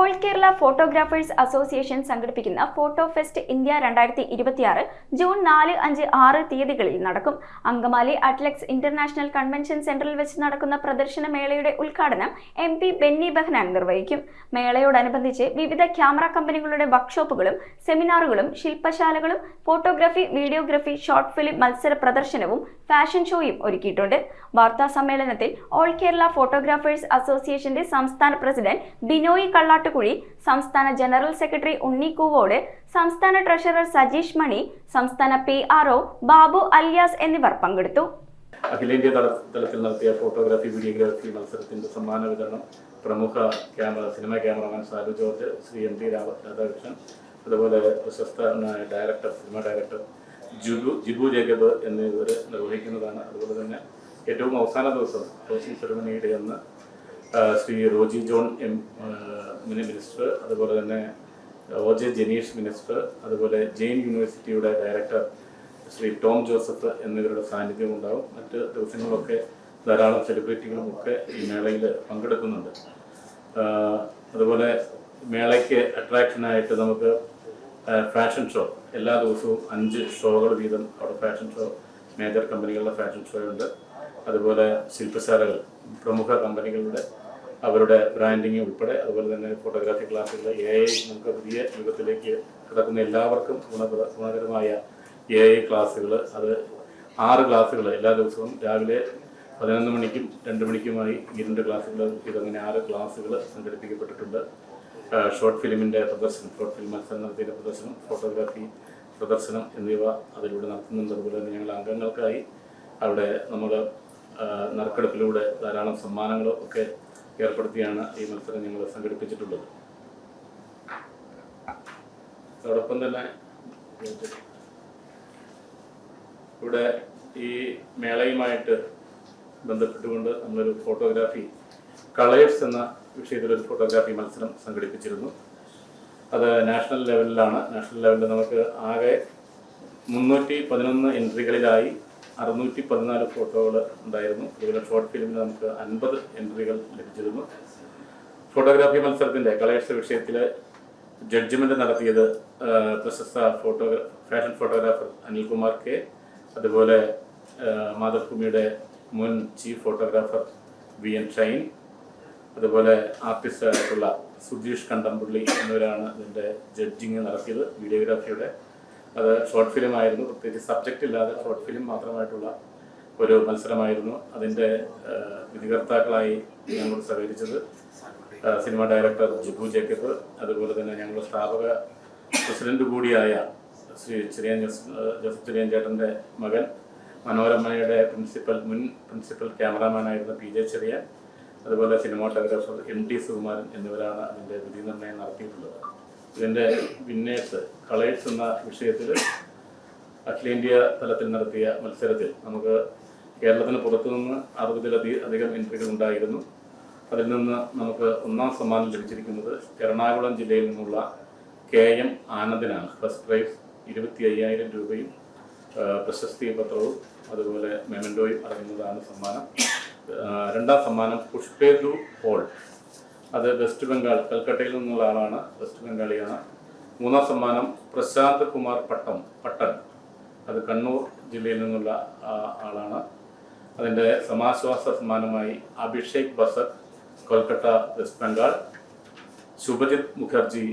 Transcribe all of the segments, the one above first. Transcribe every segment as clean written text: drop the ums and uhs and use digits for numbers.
All Kerala photographers association സംഘടിപ്പിക്കുന്ന photo fest India 2026 June 4, 5, 6 തീയതികളിൽ നടക്കും. അങ്കമാലി അറ്റ്ലക്സ് ഇന്റർനാഷണൽ കൺവെൻഷൻ സെന്ററിൽ വെച്ച് നടക്കുന്ന പ്രദർശന മേളയുടെ ഉദ്ഘാടനം MP ബെന്നി ബെഹനാൻ നിർവഹിക്കും. മേളയോടനുബന്ധിച്ച് വിവിധ ക്യാമറ കമ്പനികളുടെ വർക്ക്ഷോപ്പുകളും സെമിനാറുകളും ശില്പശാലകളും ഫോട്ടോഗ്രാഫി, വീഡിയോഗ്രാഫി, ഷോർട്ട് ഫിലിം മത്സര പ്രദർശനവും ഫാഷൻ ഷോയും ഒരുക്കിയിട്ടുണ്ട്. വാർത്താ സമ്മേളനത്തിൽ ഓൾ കേരള ഫോട്ടോഗ്രാഫേഴ്സ് അസോസിയേഷന്റെ സംസ്ഥാന പ്രസിഡന്റ് ബിനോയ് കള്ളാട്ടുകുഴി, സംസ്ഥാന ജനറൽ സെക്രട്ടറി ഉണ്ണി കൂവോട്, സംസ്ഥാന ട്രഷറർ സജീഷ് മണി, സംസ്ഥാന PRO ബാബു അലിയാസ് എന്നിവർ പങ്കെടുത്തു. അഖിലേന്ത്യാ തലത്തിൽ നടത്തിയ ഫോട്ടോഗ്രാഫി, വീഡിയോഗ്രാഫി മത്സരത്തിന്റെ സമ്മാന വിതരണം പ്രമുഖ cinema cameraman Salu George, Shri MT Radhakrishnan, അതുപോലെ പ്രശസ്തനായ സിനിമ ഡയറക്ടർ ജിബു ജേക്കബ് എന്നിവർ നിർവഹിക്കുന്നതാണ്. അതുപോലെ തന്നെ ഏറ്റവും അവസാന ദിവസം ക്ലോസിംഗ് സെറമണിയുടെ അന്ന് ശ്രീ റോജി ജോൺ മിനിസ്റ്റർ, അതുപോലെ തന്നെ OJ ജനീഷ് മിനിസ്റ്റർ, അതുപോലെ ജെയിൻ യൂണിവേഴ്സിറ്റിയുടെ ഡയറക്ടർ ശ്രീ ടോം ജോസഫ് എന്നിവരുടെ സാന്നിധ്യം ഉണ്ടാവും. മറ്റ് ദിവസങ്ങളിലൊക്കെ ധാരാളം സെലിബ്രിറ്റികളും ഒക്കെ ഈ മേളയിൽ പങ്കെടുക്കുന്നുണ്ട്. അതുപോലെ മേളയ്ക്ക് അട്രാക്ഷനായിട്ട് നമുക്ക് ഫാഷൻ ഷോ, എല്ലാ ദിവസവും 5 ഷോകൾ വീതം അവിടെ ഫാഷൻ ഷോ, മേജർ കമ്പനികളുടെ ഫാഷൻ ഷോ ഉണ്ട്. അതുപോലെ ശില്പശാലകൾ, പ്രമുഖ കമ്പനികളുടെ അവരുടെ ബ്രാൻഡിങ് ഉൾപ്പെടെ, അതുപോലെ തന്നെ ഫോട്ടോഗ്രാഫി ക്ലാസ്സുകൾ, AI നമുക്ക് പുതിയ യുഗത്തിലേക്ക് കിടക്കുന്ന എല്ലാവർക്കും ഗുണകരമായ AI ക്ലാസ്സുകൾ, അത് 6 ക്ലാസ്സുകൾ എല്ലാ ദിവസവും രാവിലെ 11 മണിക്കും 2 മണിക്കുമായി 2 ക്ലാസ്സുകൾ, ഇതങ്ങനെ 6 ക്ലാസ്സുകൾ സംഘടിപ്പിക്കപ്പെട്ടിട്ടുണ്ട്. ഷോർട്ട് ഫിലിമിൻ്റെ പ്രദർശനം, ഷോർട്ട് ഫിലിം മത്സരം നടത്തിയ പ്രദർശനം, ഫോട്ടോഗ്രാഫി പ്രദർശനം എന്നിവ അതിലൂടെ നടത്തുന്നുണ്ട്. അതുപോലെ തന്നെ ഞങ്ങൾ അംഗങ്ങൾക്കായി അവിടെ നമ്മൾ നറുക്കെടുപ്പിലൂടെ ധാരാളം സമ്മാനങ്ങളും ഒക്കെ ഏർപ്പെടുത്തിയാണ് ഈ മത്സരം ഞങ്ങൾ സംഘടിപ്പിച്ചിട്ടുള്ളത്. അതോടൊപ്പം തന്നെ ഇവിടെ ഈ മേളയുമായിട്ട് ബന്ധപ്പെട്ടുകൊണ്ട് നമ്മളൊരു ഫോട്ടോഗ്രാഫി കളേഴ്സ് എന്ന വിഷയത്തിലൊരു ഫോട്ടോഗ്രാഫി മത്സരം സംഘടിപ്പിച്ചിരുന്നു. അത് നാഷണൽ ലെവലിലാണ്. നാഷണൽ ലെവലിൽ നമുക്ക് ആകെ 311 എൻട്രികളിലായി 614 ഫോട്ടോകൾ ഉണ്ടായിരുന്നു. അതുപോലെ ഷോർട്ട് ഫിലിമിൽ നമുക്ക് 50 എൻട്രികൾ ലഭിച്ചിരുന്നു. ഫോട്ടോഗ്രാഫി മത്സരത്തിൻ്റെ കളേഴ്സ് വിഷയത്തിൽ ജഡ്ജ്മെൻ്റ് നടത്തിയത് പ്രശസ്ത ഫാഷൻ ഫോട്ടോഗ്രാഫർ അനിൽകുമാർ K, അതുപോലെ മാതൃഭൂമിയുടെ മുൻ ചീഫ് ഫോട്ടോഗ്രാഫർ VN ഷൈൻ, അതുപോലെ ആർട്ടിസ്റ്റായിട്ടുള്ള സുധീഷ് കണ്ടംപുള്ളി എന്നിവരാണ് ഇതിൻ്റെ ജഡ്ജിങ് നടത്തിയത്. വീഡിയോഗ്രാഫിയുടെ അത് ഷോർട്ട് ഫിലിം ആയിരുന്നു, പ്രത്യേകിച്ച് സബ്ജക്റ്റ് ഇല്ലാതെ ഷോർട്ട് ഫിലിം മാത്രമായിട്ടുള്ള ഒരു മത്സരമായിരുന്നു. അതിൻ്റെ വിധികർത്താക്കളായി ഞങ്ങൾ സഹകരിച്ചത് സിനിമ ഡയറക്ടർ ജിബു ജേക്കബ്, അതുപോലെ തന്നെ ഞങ്ങളുടെ സ്ഥാപക പ്രസിഡന്റ് കൂടിയായ ശ്രീ ജോസഫ് ചെറിയൻ ചേട്ടൻ്റെ മകൻ, മനോരമയുടെ മുൻ പ്രിൻസിപ്പൽ ക്യാമറാമാനായിരുന്ന PJ ചെറിയാൻ, അതുപോലെ സിനിമാട്ടോഗ്രാഫർ MT സുകുമാരൻ എന്നിവരാണ് അതിൻ്റെ വിധി നിർണ്ണയം നടത്തിയിട്ടുള്ളത്. ഇതിൻ്റെ വിന്നേഴ്സ് കളേഴ്സ് എന്ന വിഷയത്തിൽ അഖിലേന്ത്യാ തലത്തിൽ നടത്തിയ മത്സരത്തിൽ നമുക്ക് കേരളത്തിന് പുറത്തുനിന്ന് 60-ലധികം എൻട്രികൾ ഉണ്ടായിരുന്നു. അതിൽ നിന്ന് നമുക്ക് 1ാം സമ്മാനം ലഭിച്ചിരിക്കുന്നത് എറണാകുളം ജില്ലയിൽ നിന്നുള്ള KM ആനന്ദിനാണ്. ഫസ്റ്റ് പ്രൈസ് 25,000 രൂപയും പ്രശസ്തി പത്രവും അതുപോലെ മെമൻഡോയും അടങ്ങുന്നതാണ് സമ്മാനം. 2ാം സമ്മാനം പുഷ്പേന്ദു പോൾ, അത് വെസ്റ്റ് ബംഗാൾ, കൽക്കട്ടയിൽ നിന്നുള്ള ആളാണ്, വെസ്റ്റ് ബംഗാളിയാണ്. 3ാം സമ്മാനം പ്രശാന്ത് കുമാർ പട്ടൻ, അത് കണ്ണൂർ ജില്ലയിൽ നിന്നുള്ള ആളാണ്. അതിൻ്റെ സമാശ്വാസ സമ്മാനമായി അഭിഷേക് ബസക്, കൊൽക്കത്ത, വെസ്റ്റ് ബംഗാൾ, ശുഭജിത് മുഖർജി,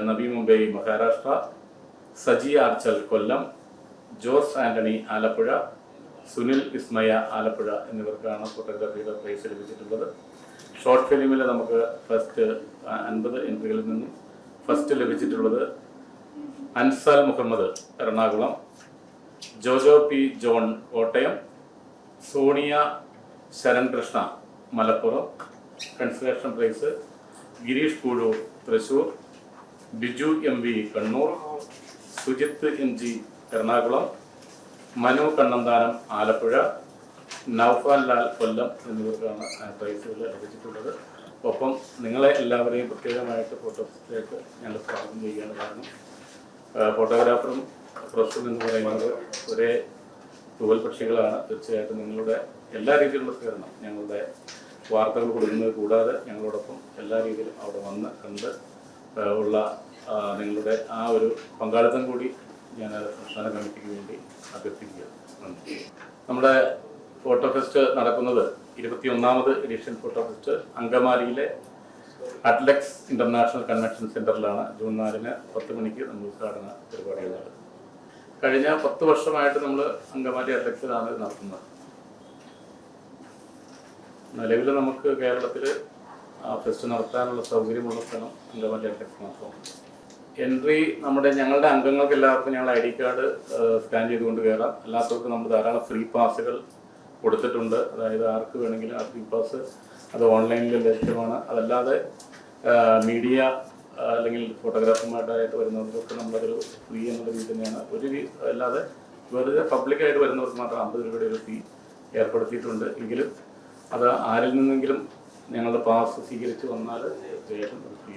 നവി മുംബൈ, മഹാരാഷ്ട്ര, സജി ആർച്ചൽ, കൊല്ലം, ജോസ് ആന്റണി, ആലപ്പുഴ, സുനിൽ വിസ്മയ, ആലപ്പുഴ എന്നിവർക്കാണ് ഫോട്ടോഗ്രാഫിയുടെ പ്രൈസ് ലഭിച്ചിട്ടുള്ളത്. ഷോർട്ട് ഫിലിമിൽ നമുക്ക് ഫസ്റ്റ് 50 എൻട്രികളിൽ നിന്നും ഫസ്റ്റ് ലഭിച്ചിട്ടുള്ളത് Ansal Muhammad, Ernakulam, Jojo P John, Kottayam, Sonia Sharankrishna, Malappuram. Consolation prize Girish Koozhoor, Thrissur, Biju MV, Kannur, Sujith MG, Ernakulam, Manu Kannanthanam, Alappuzha, Noufal Lal, Kollam എന്നിവർക്കാണ് പ്രൈസുകൾ ലഭിച്ചിട്ടുള്ളത്. ഒപ്പം നിങ്ങളെ എല്ലാവരെയും പ്രത്യേകമായിട്ട് ഫോട്ടോസിലേക്ക് ഞങ്ങൾ സ്വാഗതം ചെയ്യുകയാണ്. കാരണം ഫോട്ടോഗ്രാഫറും പ്രൊഫഷനും എന്ന് പറയുന്നത് ഒരേ തൂവൽ പക്ഷികളാണ്. തീർച്ചയായിട്ടും നിങ്ങളുടെ എല്ലാ രീതിയിലുള്ള സഹകരണം, ഞങ്ങളുടെ വാർത്തകൾ കൊടുക്കുന്നത് കൂടാതെ ഞങ്ങളോടൊപ്പം എല്ലാ രീതിയിലും അവിടെ വന്ന് കണ്ട് ഉള്ള നിങ്ങളുടെ ആ ഒരു പങ്കാളിത്തം കൂടി ഞാൻ സംസ്ഥാന കമ്മിറ്റിക്ക് വേണ്ടി അഭ്യർത്ഥിക്കുക. നന്ദി. നമ്മുടെ ഫോട്ടോ ഫെസ്റ്റ് നടക്കുന്നത് 21ാമത് എഡിഷൻ ഫോട്ടോ ഫെസ്റ്റ് അങ്കമാലിയിലെ അറ്റ്ലക്സ് ഇന്റർനാഷണൽ കൺവെൻഷൻ സെന്ററിലാണ് ജൂൺ 4-ന് 10 മണിക്ക് നമ്മൾ ഉദ്ഘാടന പരിപാടികൾ നടത്തുന്നത്. കഴിഞ്ഞ 10 വർഷമായിട്ട് നമ്മൾ അങ്കമാലി അറ്റ്ലക്സിലാണ് ഇത് നടത്തുന്നത്. നിലവിൽ നമുക്ക് കേരളത്തിൽ ഫെസ്റ്റ് നടത്താനുള്ള സൗകര്യമുള്ള സ്ഥലം അങ്കമാലി അറ്റ്ലക്സ് മാത്രമാണ്. എൻട്രി ഞങ്ങളുടെ അംഗങ്ങൾക്ക് എല്ലാവർക്കും ഞങ്ങൾ ID കാർഡ് സ്കാൻ ചെയ്തുകൊണ്ട് കയറാം. അല്ലാത്തവർക്ക് നമ്മൾ ധാരാളം ഫ്രീ പാസുകൾ കൊടുത്തിട്ടുണ്ട്. അതായത് ആർക്ക് വേണമെങ്കിലും ആ ഫ്രീ പാസ് അത് ഓൺലൈനിൽ ലഭ്യമാണ്. അതല്ലാതെ മീഡിയ അല്ലെങ്കിൽ ഫോട്ടോഗ്രാഫർമാരായിട്ട് വരുന്നവർക്കൊക്കെ നമ്മളതൊരു ഫ്രീ എന്നുള്ള രീതി തന്നെയാണ്. അല്ലാതെ വെറുതെ പബ്ലിക്കായിട്ട് വരുന്നവർക്ക് മാത്രം 50 രൂപയുടെ ഒരു ഫീ ഏർപ്പെടുത്തിയിട്ടുണ്ട്. എങ്കിലും അത് ആരിൽ നിന്നെങ്കിലും ഞങ്ങളുടെ പാസ് സ്വീകരിച്ച് വന്നാൽ വേഗം ഫ്രീ